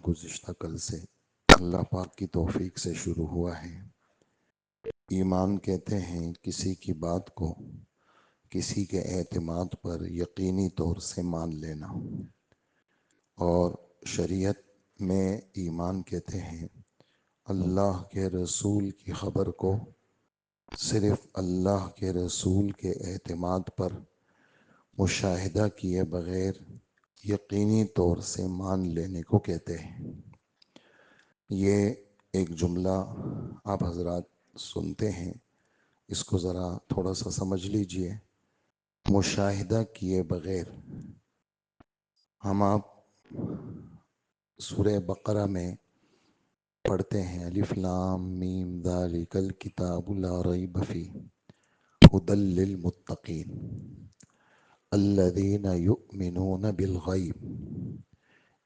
گزشتہ کل سے اللہ پاک کی توفیق سے شروع ہوا ہے۔ ایمان کہتے ہیں کسی کی بات کو کسی کے اعتماد پر یقینی طور سے مان لینا، اور شریعت میں ایمان کہتے ہیں اللہ کے رسول کی خبر کو صرف اللہ کے رسول کے اعتماد پر مشاہدہ کیے بغیر یقینی طور سے مان لینے کو کہتے ہیں۔ یہ ایک جملہ آپ حضرات سنتے ہیں، اس کو ذرا تھوڑا سا سمجھ لیجئے۔ مشاہدہ کیے بغیر، ہم آپ سورہ بقرہ میں پڑھتے ہیں الف لام میم ذالک الکتاب لا ریب فیہ ھدی للمتقین الذین یؤمنون بالغیب۔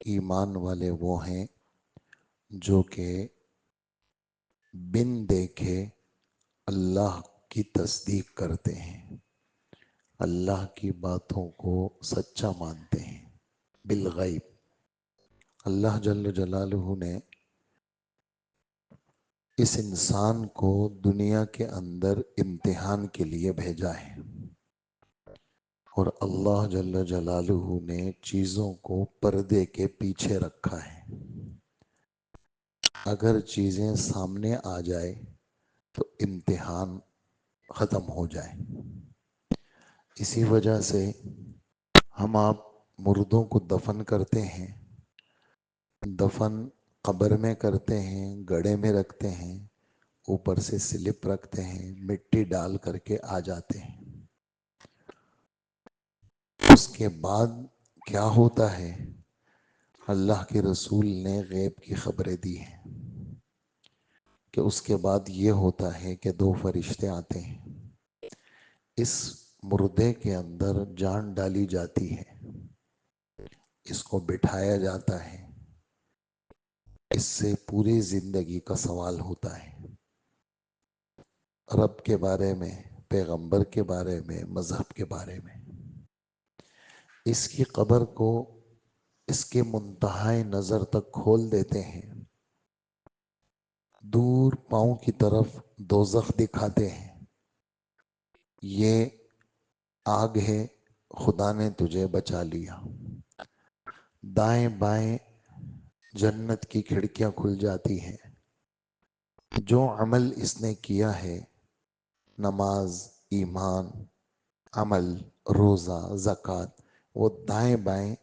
ایمان والے وہ ہیں جو کہ بن دیکھے اللہ کی تصدیق کرتے ہیں، اللہ کی باتوں کو سچا مانتے ہیں بالغیب۔ اللہ جل جلالہ نے اس انسان کو دنیا کے اندر امتحان کے لیے بھیجا ہے، اور اللہ جل جلالہ نے چیزوں کو پردے کے پیچھے رکھا ہے۔ اگر چیزیں سامنے آ جائے تو امتحان ختم ہو جائے۔ اسی وجہ سے ہم آپ مردوں کو دفن کرتے ہیں، دفن قبر میں کرتے ہیں، گڑھے میں رکھتے ہیں، اوپر سے سلپ رکھتے ہیں، مٹی ڈال کر کے آ جاتے ہیں۔ اس کے بعد کیا ہوتا ہے؟ اللہ کے رسول نے غیب کی خبریں دی ہیں کہ اس کے بعد یہ ہوتا ہے کہ دو فرشتے آتے ہیں، اس مردے کے اندر جان ڈالی جاتی ہے، اس کو بٹھایا جاتا ہے، اس سے پوری زندگی کا سوال ہوتا ہے، رب کے بارے میں، پیغمبر کے بارے میں، مذہب کے بارے میں۔ اس کی قبر کو اس کے منتہائے نظر تک کھول دیتے ہیں، دور پاؤں کی طرف دوزخ دکھاتے ہیں، یہ آگ ہے، خدا نے تجھے بچا لیا۔ دائیں بائیں جنت کی کھڑکیاں کھل جاتی ہیں، جو عمل اس نے کیا ہے، نماز، ایمان، عمل، روزہ، زکوٰۃ، وہ دائیں بائیں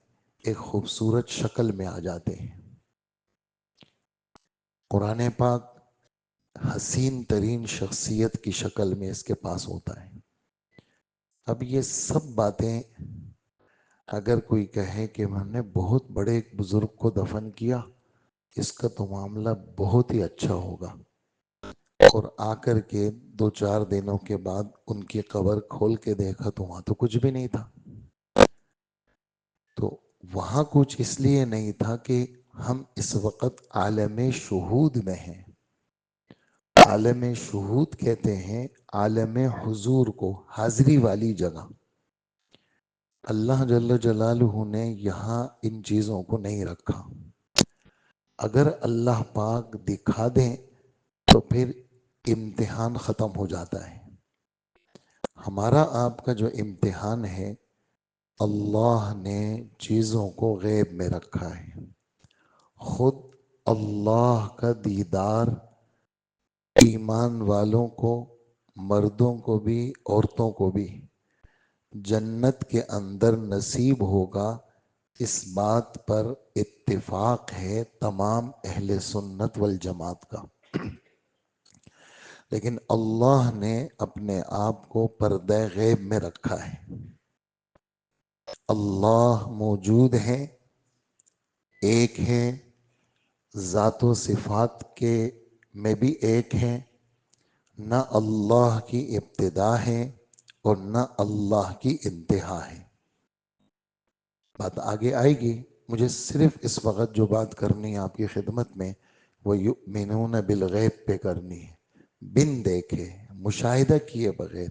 ایک خوبصورت شکل میں آ جاتے ہیں۔ قرآن پاک حسین ترین شخصیت کی شکل میں اس کے پاس ہوتا ہے۔ اب یہ سب باتیں اگر کوئی کہے کہ ہم نے بہت بڑے ایک بزرگ کو دفن کیا، اس کا تو معاملہ بہت ہی اچھا ہوگا، اور آ کر کے 2-4 دنوں کے بعد ان کی قبر کھول کے دیکھا تو وہاں تو کچھ بھی نہیں تھا۔ تو وہاں کچھ اس لیے نہیں تھا کہ ہم اس وقت عالم شہود میں ہیں۔ عالم شہود کہتے ہیں عالم حضور کو، حاضری والی جگہ۔ اللہ جل جلالہ نے یہاں ان چیزوں کو نہیں رکھا۔ اگر اللہ پاک دکھا دیں تو پھر امتحان ختم ہو جاتا ہے۔ ہمارا آپ کا جو امتحان ہے، اللہ نے چیزوں کو غیب میں رکھا ہے۔ خود اللہ کا دیدار ایمان والوں کو، مردوں کو بھی عورتوں کو بھی جنت کے اندر نصیب ہوگا، اس بات پر اتفاق ہے تمام اہل سنت والجماعت کا۔ لیکن اللہ نے اپنے آپ کو پردہ غیب میں رکھا ہے۔ اللہ موجود ہے، ایک ہے، ذات و صفات کے میں بھی ایک ہے، نہ اللہ کی ابتدا ہے اور نہ اللہ کی انتہا ہے۔ بات آگے آئے گی، مجھے صرف اس وقت جو بات کرنی ہے آپ کی خدمت میں، وہ یؤمنون بالغیب پہ کرنی ہے، بن دیکھے، مشاہدہ کیے بغیر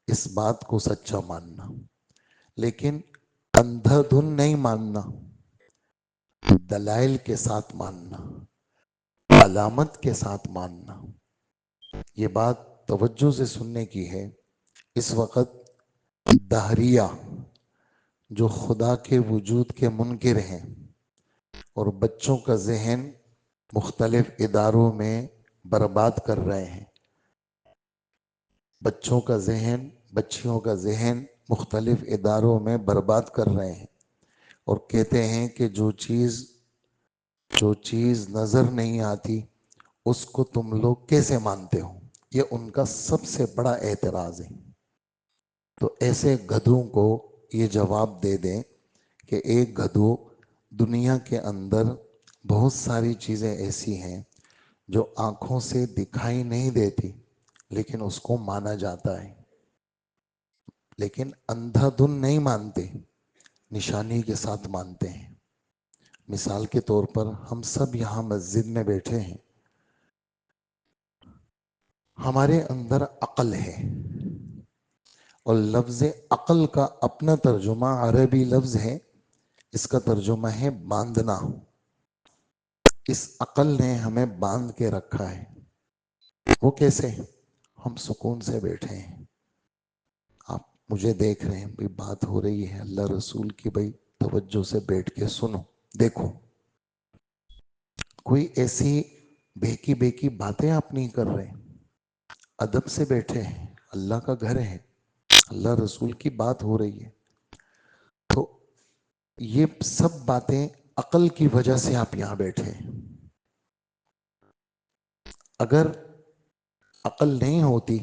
اس بات کو سچا ماننا، لیکن اندھا دھن نہیں ماننا۔ دلائل کے ساتھ ماننا، علامت کے ساتھ ماننا. یہ بات توجہ سے سننے کی ہے. اس وقت دہریہ جو خدا کے وجود کے منکر ہیں اور بچوں کا ذہن مختلف اداروں میں برباد کر رہے ہیں، بچوں کا ذہن، بچیوں کا ذہن مختلف اداروں میں برباد کر رہے ہیں اور کہتے ہیں کہ جو چیز نظر نہیں آتی اس کو تم لوگ کیسے مانتے ہو. یہ ان کا سب سے بڑا اعتراض ہے. تو ایسے گدھوں کو یہ جواب دے دیں کہ ایک گدھو، دنیا کے اندر بہت ساری چیزیں ایسی ہیں جو آنکھوں سے دکھائی نہیں دیتی لیکن اس کو مانا جاتا ہے، لیکن اندھا دھن نہیں مانتے، نشانی کے ساتھ مانتے ہیں. مثال کے طور پر ہم سب یہاں مسجد میں بیٹھے ہیں، ہمارے اندر عقل ہے اور لفظ عقل کا اپنا ترجمہ عربی لفظ ہے، اس کا ترجمہ ہے باندھنا. اس عقل نے ہمیں باندھ کے رکھا ہے. وہ کیسے؟ ہم سکون سے بیٹھے ہیں، آپ مجھے دیکھ رہے ہیں، بھئی بات ہو رہی ہے اللہ رسول کی، بھئی توجہ سے بیٹھ کے سنو، دیکھو. کوئی ایسی بہکی بہکی باتیں آپ نہیں کر رہے، ادب سے بیٹھے ہیں، اللہ کا گھر ہے، اللہ رسول کی بات ہو رہی ہے. تو یہ سب باتیں عقل کی وجہ سے آپ یہاں بیٹھے ہیں. اگر عقل نہیں ہوتی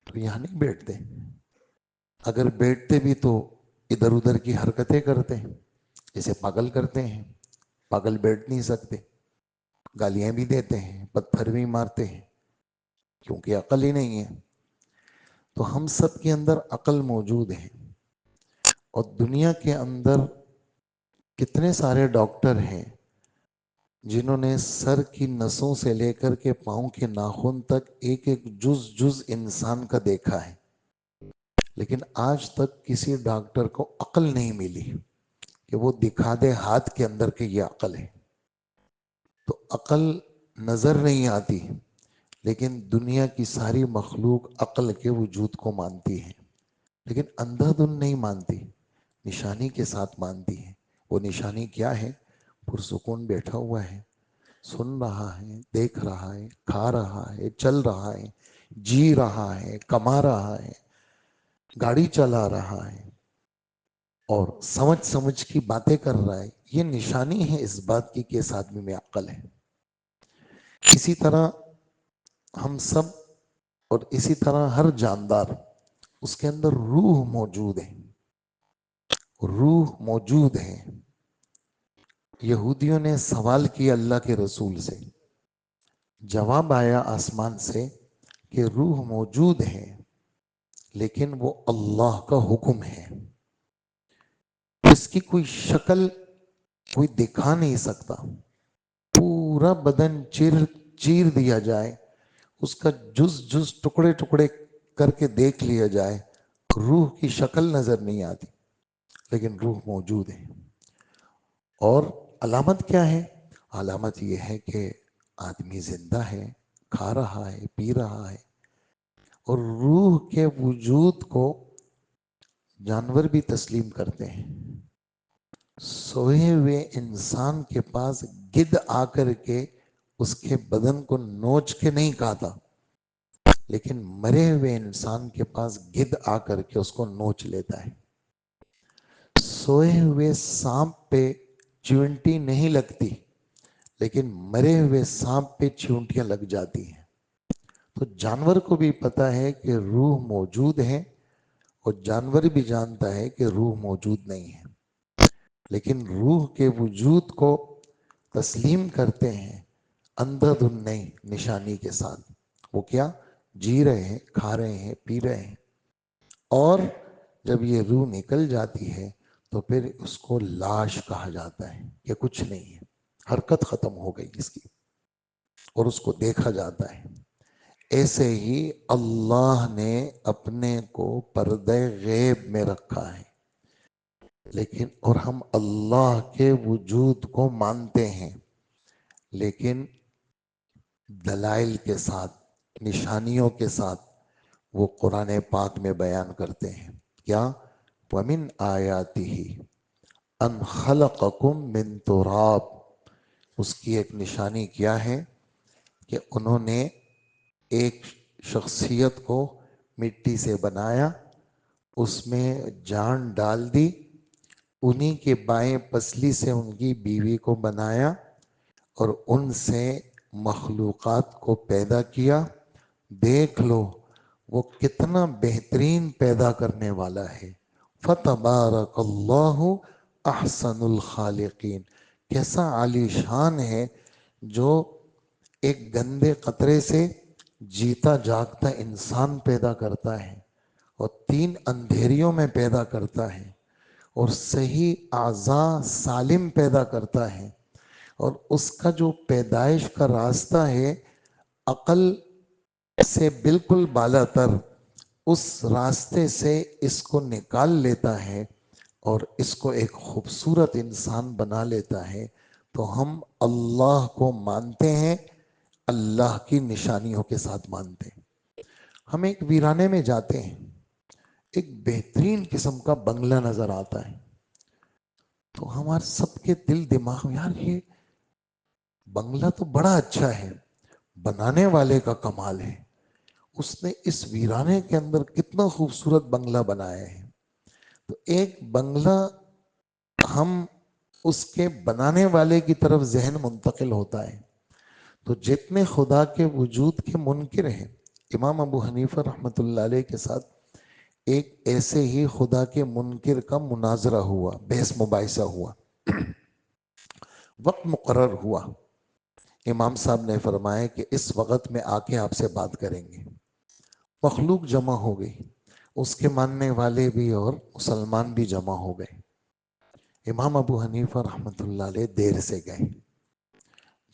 تو یہاں نہیں بیٹھتے. اگر بیٹھتے بھی تو ادھر ادھر کی حرکتیں کرتے ہیں، جیسے پاگل کرتے ہیں. پاگل بیٹھ نہیں سکتے، گالیاں بھی دیتے ہیں، پتھر بھی مارتے ہیں، کیونکہ عقل ہی نہیں ہے. تو ہم سب کے اندر عقل موجود ہے. اور دنیا کے اندر کتنے سارے ڈاکٹر ہیں جنہوں نے سر کی نسوں سے لے کر کے پاؤں کے ناخن تک ایک ایک جز انسان کا دیکھا ہے، لیکن آج تک کسی ڈاکٹر کو عقل نہیں ملی کہ وہ دکھا دے ہاتھ کے اندر کہ یہ عقل ہے. تو عقل نظر نہیں آتی لیکن دنیا کی ساری مخلوق عقل کے وجود کو مانتی ہے، لیکن اندھا دھن نہیں مانتی، نشانی کے ساتھ مانتی ہے. وہ نشانی کیا ہے؟ پرسکون بیٹھا ہوا ہے، سن رہا ہے، دیکھ رہا ہے، کھا رہا ہے، چل رہا ہے، جی رہا ہے، کما رہا ہے، گاڑی چلا رہا ہے اور سمجھ سمجھ کی باتیں کر رہا ہے. یہ نشانی ہے اس بات کی کہ اس آدمی میں عقل ہے. اسی طرح ہم سب اور اسی طرح ہر جاندار، اس کے اندر روح موجود ہے، روح موجود ہے. یہودیوں نے سوال کیا اللہ کے رسول سے، جواب آیا آسمان سے کہ روح موجود ہے لیکن وہ اللہ کا حکم ہے. اس کی کوئی شکل کوئی دکھا نہیں سکتا. پورا بدن چیر دیا جائے، اس کا جز ٹکڑے ٹکڑے کر کے دیکھ لیا جائے، روح کی شکل نظر نہیں آتی لیکن روح موجود ہے. اور علامت کیا ہے؟ علامت یہ ہے کہ آدمی زندہ ہے، کھا رہا ہے، پی رہا ہے. اور روح کے وجود کو جانور بھی تسلیم کرتے ہیں. سوئے ہوئے انسان کے پاس گدھ آ کر کے اس کے بدن کو نوچ کے نہیں کھاتا، لیکن مرے ہوئے انسان کے پاس گدھ آ کر کے اس کو نوچ لیتا ہے. سوئے ہوئے سانپ پہ چیونٹی نہیں لگتی لیکن مرے ہوئے سانپ پہ چیونٹیاں لگ جاتی ہیں. تو جانور کو بھی پتا ہے کہ روح موجود ہے اور جانور بھی جانتا ہے کہ روح موجود نہیں ہے، لیکن روح کے وجود کو تسلیم کرتے ہیں اندھا دھن نہیں، نشانی کے ساتھ. وہ کیا؟ جی رہے ہیں، کھا رہے ہیں، پی رہے ہیں. اور جب یہ روح نکل جاتی ہے تو پھر اس کو لاش کہا جاتا ہے کہ کچھ نہیں ہے، حرکت ختم ہو گئی اس کی، اور اس کو دیکھا جاتا ہے. ایسے ہی اللہ نے اپنے کو پردہ غیب میں رکھا ہے. لیکن اور ہم اللہ کے وجود کو مانتے ہیں، لیکن دلائل کے ساتھ، نشانیوں کے ساتھ وہ قرآن پاک میں بیان کرتے ہیں۔ کیا؟ وَمِنْ آیَاتِهِ أَنْ خَلَقَكُم مِّن تُرَابٍ، اس کی ایک نشانی کیا ہے کہ انہوں نے ایک شخصیت کو مٹی سے بنایا، اس میں جان ڈال دی، انہی کے بائیں پسلی سے ان کی بیوی کو بنایا اور ان سے مخلوقات کو پیدا کیا۔ دیکھ لو وہ کتنا بہترین پیدا کرنے والا ہے۔ فَتَبَارَكَ اللَّهُ أَحْسَنُ الْخَالِقِينَ، کیسا عالی شان ہے جو ایک گندے قطرے سے جیتا جاگتا انسان پیدا کرتا ہے، اور 3 اندھیریوں میں پیدا کرتا ہے، اور صحیح اعضاء سالم پیدا کرتا ہے، اور اس کا جو پیدائش کا راستہ ہے عقل سے بالکل بالا تر، اس راستے سے اس کو نکال لیتا ہے اور اس کو ایک خوبصورت انسان بنا لیتا ہے۔ تو ہم اللہ کو مانتے ہیں، اللہ کی نشانیوں کے ساتھ مانتے ہیں۔ ہم ایک ویرانے میں جاتے ہیں، ایک بہترین قسم کا بنگلہ نظر آتا ہے، تو ہمارے سب کے دل دماغ میں یار یہ بنگلہ تو بڑا اچھا ہے، بنانے والے کا کمال ہے، اس نے اس ویرانے کے اندر کتنا خوبصورت بنگلہ بنایا ہے۔ تو ایک بنگلہ ہم اس کے بنانے والے کی طرف ذہن منتقل ہوتا ہے۔ تو جتنے خدا کے وجود کے منکر ہیں، امام ابو حنیفہ رحمۃ اللہ علیہ کے ساتھ ایک ایسے ہی خدا کے منکر کا مناظرہ ہوا، بحث مباحثہ ہوا، وقت مقرر ہوا۔ امام صاحب نے فرمایا کہ اس وقت میں آ کے آپ سے بات کریں گے۔ مخلوق جمع ہو گئی، اس کے ماننے والے بھی اور مسلمان بھی جمع ہو گئے۔ امام ابو حنیفہ رحمۃ اللہ علیہ دیر سے گئے،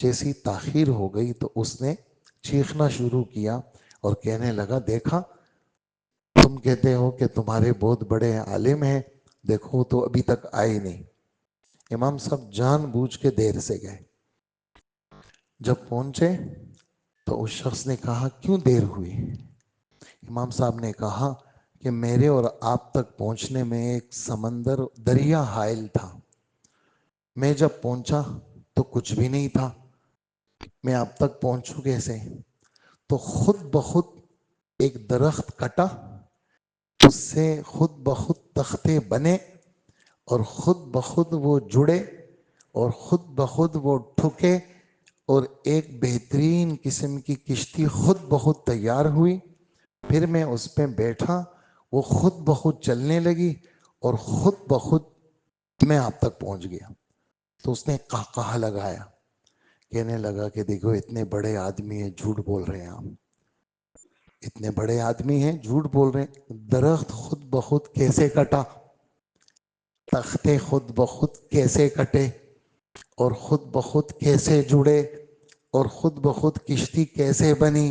جیسی تاخیر ہو گئی تو اس نے چیخنا شروع کیا اور کہنے لگا، دیکھا تم کہتے ہو کہ تمہارے بہت بڑے عالم ہیں، دیکھو تو ابھی تک آئے نہیں۔ امام صاحب جان بوجھ کے دیر سے گئے، جب پہنچے تو اس شخص نے کہا، کیوں دیر ہوئی؟ امام صاحب نے کہا کہ میرے اور آپ تک پہنچنے میں ایک سمندر دریا حائل تھا، میں جب پہنچا تو کچھ بھی نہیں تھا، میں آپ تک پہنچوں کیسے؟ تو خود بخود ایک درخت کٹا، اس سے خود بخود تختے بنے اور خود بخود وہ جڑے اور خود بخود وہ ٹھکے اور ایک بہترین قسم کی کشتی خود بخود تیار ہوئی۔ پھر میں اس پہ بیٹھا، وہ خود بخود چلنے لگی اور خود بخود میں آپ تک پہنچ گیا۔ تو اس نے قہقہہ لگایا، کہنے لگا کہ دیکھو اتنے بڑے آدمی ہیں، جھوٹ بول رہے ہیں آپ، اتنے بڑے آدمی ہیں جھوٹ بول رہے ہیں، درخت خود بخود کیسے کٹا، تختے خود بخود کیسے کٹے اور خود بخود کیسے جڑے اور خود بخود کشتی کیسے بنی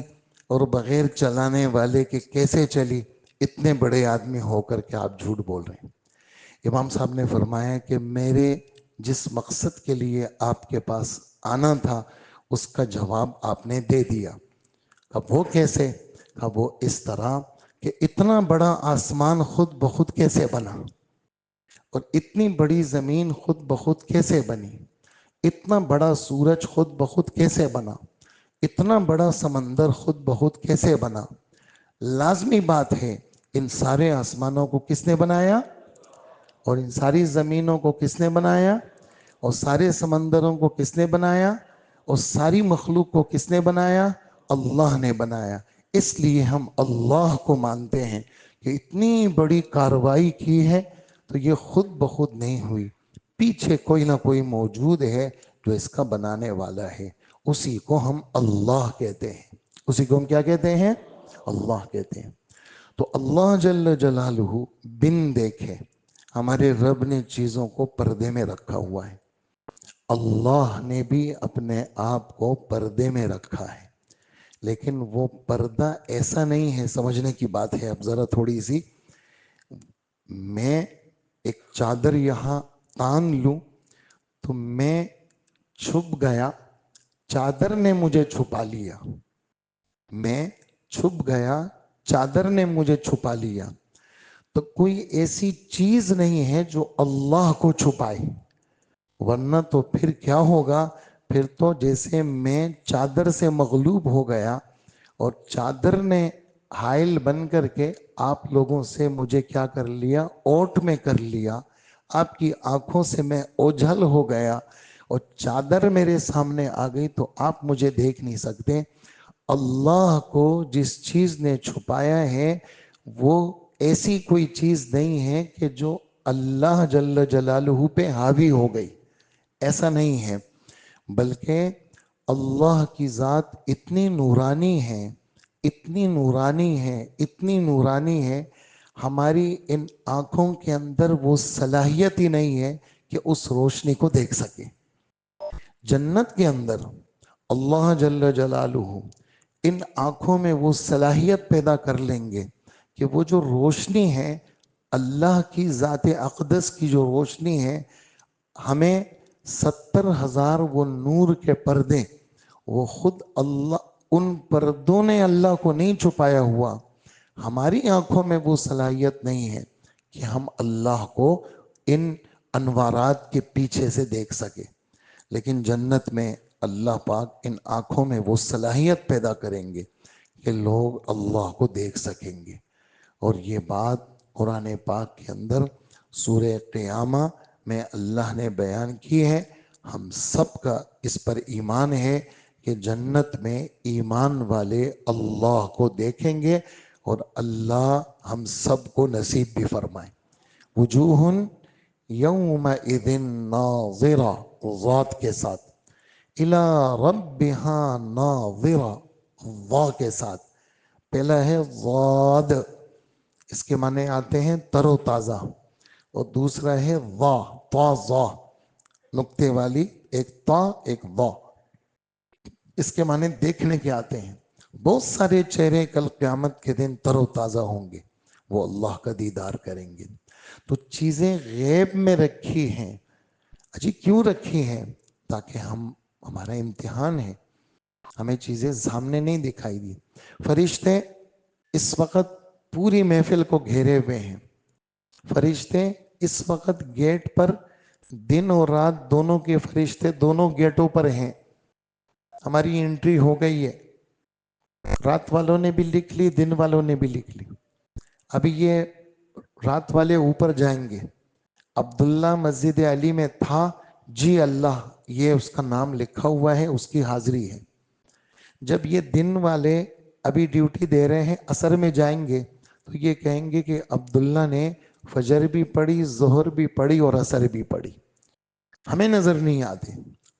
اور بغیر چلانے والے کے کیسے چلی، اتنے بڑے آدمی ہو کر کے آپ جھوٹ بول رہے ہیں۔ امام صاحب نے فرمایا کہ میرے جس مقصد کے لیے آپ کے پاس آنا تھا اس کا جواب آپ نے دے دیا۔ اب وہ کیسے؟ اب وہ اس طرح کہ اتنا بڑا آسمان خود بخود کیسے بنا اور اتنی بڑی زمین خود بخود کیسے بنی، اتنا بڑا سورج خود بخود کیسے بنا، اتنا بڑا سمندر خود بخود کیسے بنا۔ لازمی بات ہے ان سارے آسمانوں کو کس نے بنایا اور ان ساری زمینوں کو کس نے بنایا اور سارے سمندروں کو کس نے بنایا اور ساری مخلوق کو کس نے بنایا؟ اللہ نے بنایا۔ اس لیے ہم اللہ کو مانتے ہیں کہ اتنی بڑی کارروائی کی ہے تو یہ خود بخود نہیں ہوئی، پیچھے کوئی نہ کوئی موجود ہے جو اس کا بنانے والا ہے، اسی کو ہم اللہ کہتے ہیں۔ اسی کو ہم کیا کہتے ہیں؟ اللہ کہتے ہیں۔ تو اللہ جل جلالہ بن دیکھے ہمارے رب نے چیزوں کو پردے میں رکھا ہوا ہے، اللہ نے بھی اپنے آپ کو پردے میں رکھا ہے، لیکن وہ پردہ ایسا نہیں ہے، سمجھنے کی بات ہے۔ اب ذرا تھوڑی سی میں ایک چادر یہاں تان لوں تو میں چھپ گیا، چادر نے مجھے چھپا لیا، میں چھپ گیا، چادر نے مجھے چھپا لیا۔ تو کوئی ایسی چیز نہیں ہے جو اللہ کو چھپائے، ورنہ تو پھر کیا ہوگا؟ پھر تو جیسے میں چادر سے مغلوب ہو گیا اور چادر نے حائل بن کر کے آپ لوگوں سے مجھے کیا کر لیا؟ اوٹ میں کر لیا، آپ کی آنکھوں سے میں اوجھل ہو گیا اور چادر میرے سامنے آ گئی تو آپ مجھے دیکھ نہیں سکتے۔ اللہ کو جس چیز نے چھپایا ہے وہ ایسی کوئی چیز نہیں ہے کہ جو اللہ جل جلالہ پہ حاوی ہو گئی، ایسا نہیں ہے، بلکہ اللہ کی ذات اتنی نورانی ہے، اتنی نورانی ہے، اتنی نورانی ہے، ہماری ان آنکھوں کے اندر وہ صلاحیت ہی نہیں ہے کہ اس روشنی کو دیکھ سکے۔ جنت کے اندر اللہ جل جلالہ ان آنکھوں میں وہ صلاحیت پیدا کر لیں گے کہ وہ جو روشنی ہے، اللہ کی ذات اقدس کی جو روشنی ہے، ہمیں 70,000 وہ نور کے پردے، وہ خود اللہ، ان پردوں نے اللہ کو نہیں چھپایا ہوا، ہماری آنکھوں میں وہ صلاحیت نہیں ہے کہ ہم اللہ کو ان انوارات کے پیچھے سے دیکھ سکے، لیکن جنت میں اللہ پاک ان آنکھوں میں وہ صلاحیت پیدا کریں گے کہ لوگ اللہ کو دیکھ سکیں گے۔ اور یہ بات قرآن پاک کے اندر سورہ قیامہ میں اللہ نے بیان کی ہے، ہم سب کا اس پر ایمان ہے کہ جنت میں ایمان والے اللہ کو دیکھیں گے، اور اللہ ہم سب کو نصیب بھی فرمائے۔ وجوہ یومئذ ناظرہ، ذات کے ساتھ، الی ربہا ناظرہ، واو کے ساتھ، پہلا ہے ضاد، اس کے معنی آتے ہیں تر و تازہ، اور دوسرا ہے وا، تازہ، نقطے والی، ایک تا ایک وا، اس کے معنی دیکھنے کے آتے ہیں۔ بہت سارے چہرے کل قیامت کے دن تر و تازہ ہوں گے، وہ اللہ کا دیدار کریں گے۔ تو چیزیں غیب میں رکھی ہیں، اجی کیوں رکھی ہیں؟ تاکہ ہمارا امتحان ہے، ہمیں چیزیں سامنے نہیں دکھائی دی۔ فرشتے اس وقت پوری محفل کو گھیرے ہوئے ہیں، فرشتے اس وقت گیٹ پر، دن اور رات دونوں کے فرشتے دونوں گیٹوں پر ہیں، ہماری انٹری ہو گئی ہے، رات والوں نے بھی لکھ لی، دن والوں نے بھی لکھ لی۔ ابھی یہ رات والے اوپر جائیں گے، عبداللہ مسجد علی میں تھا جی اللہ، یہ اس کا نام لکھا ہوا ہے، اس کی حاضری ہے۔ جب یہ دن والے ابھی ڈیوٹی دے رہے ہیں، عصر میں جائیں گے تو یہ کہیں گے کہ عبداللہ نے فجر بھی پڑھی، ظہر بھی پڑھی اور عصر بھی پڑھی، ہمیں نظر نہیں آتے،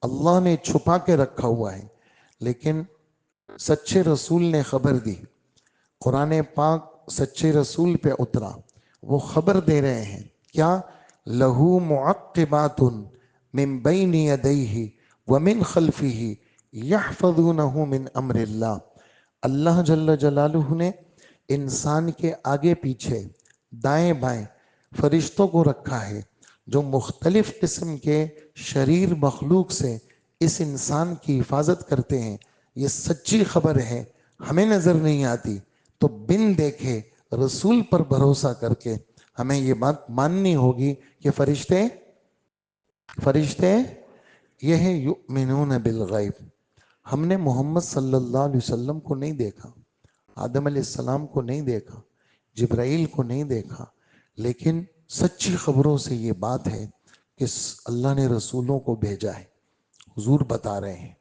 اللہ نے چھپا کے رکھا ہوا ہے، لیکن سچے رسول نے خبر دی، قرآن پاک سچے رسول پہ اترا، وہ خبر دے رہے ہیں کیا؟ لہو معقبات من بین یدیہ ومن خلفہ یحفظونہ من امر اللہ، اللہ جل جلالہ نے انسان کے آگے پیچھے، دائیں بائیں فرشتوں کو رکھا ہے جو مختلف قسم کے شریر مخلوق سے اس انسان کی حفاظت کرتے ہیں۔ یہ سچی خبر ہے، ہمیں نظر نہیں آتی، تو بن دیکھے رسول پر بھروسہ کر کے ہمیں یہ بات ماننی ہوگی کہ فرشتے یہ ہے یؤمنون بالغیب۔ ہم نے محمد صلی اللہ علیہ وسلم کو نہیں دیکھا، آدم علیہ السلام کو نہیں دیکھا، جبرائیل کو نہیں دیکھا، لیکن سچی خبروں سے یہ بات ہے کہ اللہ نے رسولوں کو بھیجا ہے۔ حضور بتا رہے ہیں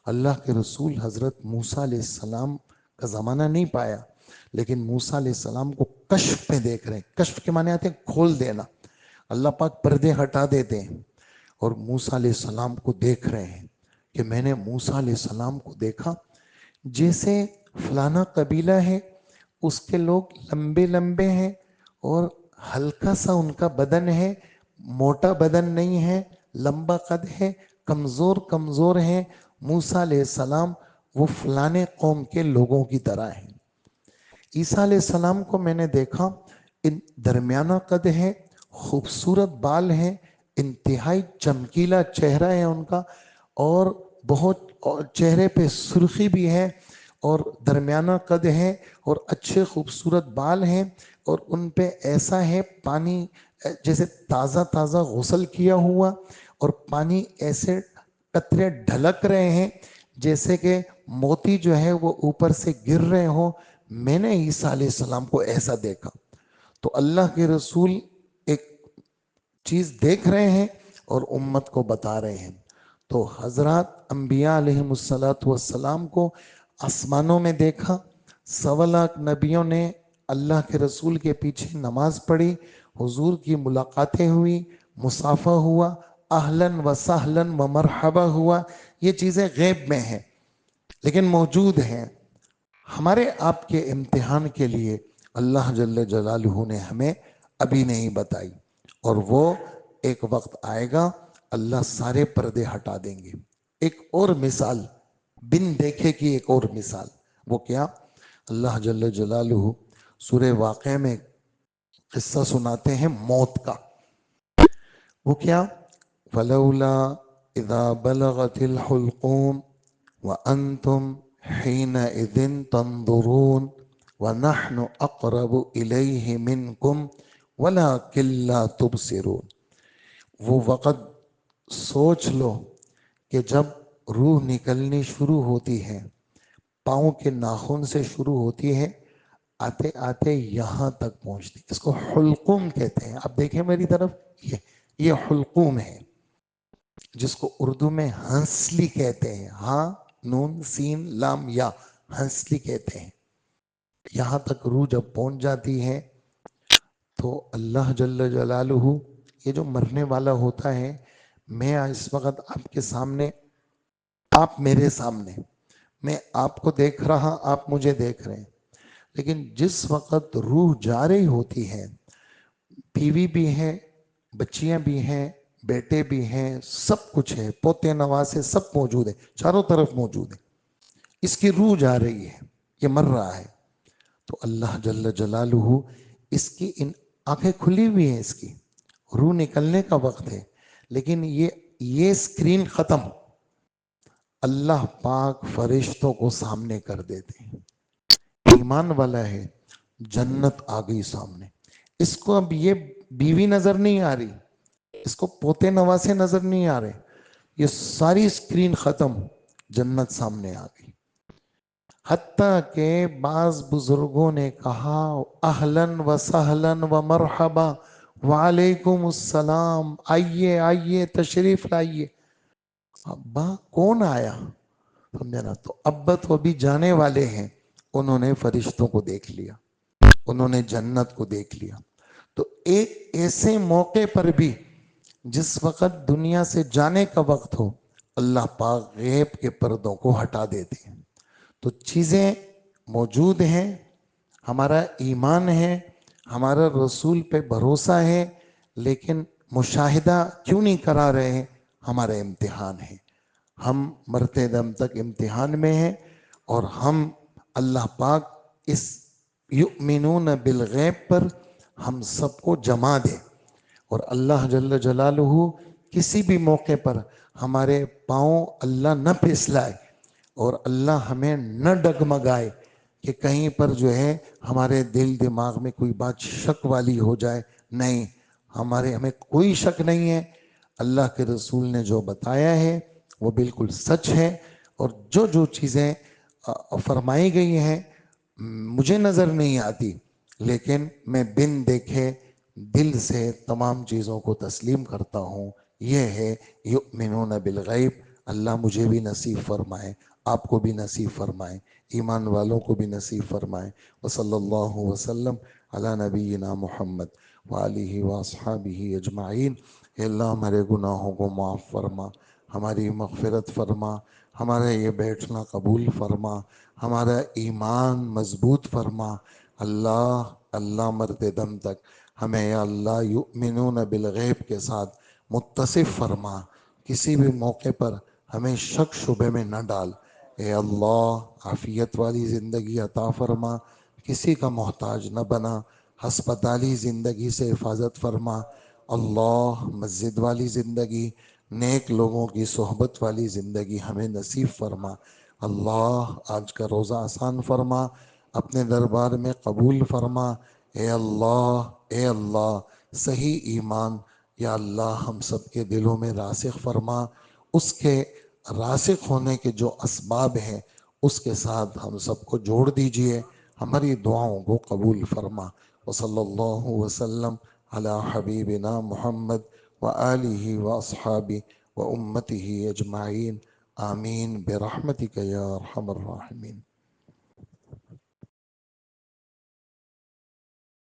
اللہ کے رسول حضرت موسیٰ علیہ السلام کا زمانہ نہیں پایا، لیکن موسیٰ علیہ السلام کو کشف میں دیکھ رہے ہیں۔ کشف کے معنی آتے ہیں کھول دینا، اللہ پاک پردے ہٹا دیتے ہیں، اور موسیٰ علیہ السلام کو دیکھ رہے ہیں کہ میں نے موسیٰ علیہ السلام کو دیکھا جیسے فلانا قبیلہ ہے، اس کے لوگ لمبے لمبے ہیں اور ہلکا سا ان کا بدن ہے، موٹا بدن نہیں ہے، لمبا قد ہے، کمزور کمزور ہیں۔ موسیٰ علیہ السلام وہ فلانے قوم کے لوگوں کی طرح ہیں۔ عیسیٰ علیہ السلام کو میں نے دیکھا، ان درمیانہ قد ہے خوبصورت بال ہیں، انتہائی چمکیلا چہرہ ہے ان کا، اور بہت چہرے پہ سرخی بھی ہے، اور درمیانہ قد ہے، اور اچھے خوبصورت بال ہیں، اور ان پہ ایسا ہے پانی جیسے تازہ تازہ غسل کیا ہوا، اور پانی ایسے قطرے ڈھلک رہے ہیں جیسے کہ موتی جو ہے وہ اوپر سے گر رہے ہوں۔ میں نے عیسیٰ علیہ السلام کو ایسا دیکھا۔ تو اللہ کے رسول ایک چیز دیکھ رہے ہیں اور امت کو بتا رہے ہیں۔ تو حضرات انبیاء علیہ السلام کو آسمانوں میں دیکھا، 1.25 نبیوں نے اللہ کے رسول کے پیچھے نماز پڑھی، حضور کی ملاقاتیں ہوئی، مصافحہ ہوا، اہلاً و سہلاً و مرحبا ہوا۔ یہ چیزیں غیب میں ہیں لیکن موجود ہیں۔ ہمارے آپ کے امتحان کے لیے اللہ جل جلالہ نے ہمیں ابھی نہیں بتائی، اور وہ ایک وقت آئے گا اللہ سارے پردے ہٹا دیں گے۔ ایک اور مثال، بن دیکھے کی ایک اور مثال، وہ کیا؟ اللہ جل جلالہ سورہ واقعہ میں قصہ سناتے ہیں موت کا۔ وہ کیا؟ فلولا اذا بلغت الحلقوم وانتم حينئذ تنظرون ونحن اقرب الیہ منکم ولکن لا تبصرون۔ وہ وقت سوچ لو کہ جب روح نکلنی شروع ہوتی ہے، پاؤں کے ناخن سے شروع ہوتی ہے، آتے آتے یہاں تک پہنچتی، اس کو حلقوم کہتے ہیں۔ آپ دیکھیں میری طرف، یہ حلقوم ہے، جس کو اردو میں ہنسلی کہتے ہیں۔ ہاں، نون سین لام یا، ہنسلی کہتے ہیں۔ یہاں تک روح جب پہنچ جاتی ہے تو اللہ جل جلالہ، یہ جو مرنے والا ہوتا ہے، میں اس وقت آپ کے سامنے، آپ میرے سامنے، میں آپ کو دیکھ رہا، آپ مجھے دیکھ رہے ہیں، لیکن جس وقت روح جا رہی ہوتی ہے، بیوی بھی ہے، بچیاں بھی ہیں، بیٹے بھی ہیں، سب کچھ ہے، پوتے نواسے سب موجود ہیں، چاروں طرف موجود ہیں، اس کی روح جا رہی ہے، یہ مر رہا ہے۔ تو اللہ جل جلالہ اس کی آنکھیں کھلی ہوئی ہیں، اس کی روح نکلنے کا وقت ہے، لیکن یہ اسکرین ختم، اللہ پاک فرشتوں کو سامنے کر دیتے ہیں۔ ایمان والا ہے، جنت آ گئی سامنے، اس کو اب یہ بیوی نظر نہیں آ رہی، اس کو پوتے نواسے نظر نہیں آ رہے، یہ ساری اسکرین ختم، جنت سامنے آ گئی۔ حتیٰ کہ بعض بزرگوں نے کہا اہلاً و سہلاً و مرحبا، وعلیکم السلام، آئیے آئیے تشریف لائیے۔ ابا کون آیا؟ سمجھا نا؟ تو ابا تو ابھی جانے والے ہیں، انہوں نے فرشتوں کو دیکھ لیا، انہوں نے جنت کو دیکھ لیا۔ تو ایک ایسے موقع پر بھی جس وقت دنیا سے جانے کا وقت ہو، اللہ پاک غیب کے پردوں کو ہٹا دیتے ہیں۔ تو چیزیں موجود ہیں، ہمارا ایمان ہے، ہمارا رسول پہ بھروسہ ہے، لیکن مشاہدہ کیوں نہیں کرا رہے ہیں؟ ہمارا امتحان ہے، ہم مرتے دم تک امتحان میں ہیں، اور ہم اللہ پاک اس یؤمنون بالغیب پر ہم سب کو جما دے، اور اللہ جل جلالہ کسی بھی موقع پر ہمارے پاؤں اللہ نہ پھسلائے، اور اللہ ہمیں نہ ڈگمگائے کہ کہیں پر جو ہے ہمارے دل دماغ میں کوئی بات شک والی ہو جائے۔ نہیں، ہمیں کوئی شک نہیں ہے، اللہ کے رسول نے جو بتایا ہے وہ بالکل سچ ہے، اور جو چیزیں فرمائی گئی ہیں مجھے نظر نہیں آتی، لیکن میں بن دیکھے دل سے تمام چیزوں کو تسلیم کرتا ہوں۔ یہ ہے یؤمنون بالغیب۔ اللہ مجھے بھی نصیب فرمائے، آپ کو بھی نصیب فرمائے، ایمان والوں کو بھی نصیب فرمائے۔ وصلی اللہ وسلم علی نبینا محمد وآلہ واصحابہ اجمعین۔ اے اللہ ہمارے گناہوں کو معاف فرما، ہماری مغفرت فرما، ہمارا یہ بیٹھنا قبول فرما، ہمارا ایمان مضبوط فرما۔ اللہ مرتے دم تک ہمیں یا اللہ یؤمنون بالغیب کے ساتھ متصف فرما، کسی بھی موقع پر ہمیں شک شبے میں نہ ڈال۔ اے اللہ عافیت والی زندگی عطا فرما، کسی کا محتاج نہ بنا، ہسپتالی زندگی سے حفاظت فرما، اللہ مسجد والی زندگی، نیک لوگوں کی صحبت والی زندگی ہمیں نصیب فرما۔ اللہ آج کا روزہ آسان فرما، اپنے دربار میں قبول فرما۔ اے اللہ، اے اللہ، صحیح ایمان یا اللہ ہم سب کے دلوں میں راسخ فرما۔ اس کے راسخ ہونے کے جو اسباب ہیں اس کے ساتھ ہم سب کو جوڑ دیجئے، ہماری دعاؤں کو قبول فرما۔ وصلی اللہ وسلم علی حبیبنا محمد وآلہ واصحابہ وامتہ اجمعین، آمین برحمتک یا ارحم الراحمین۔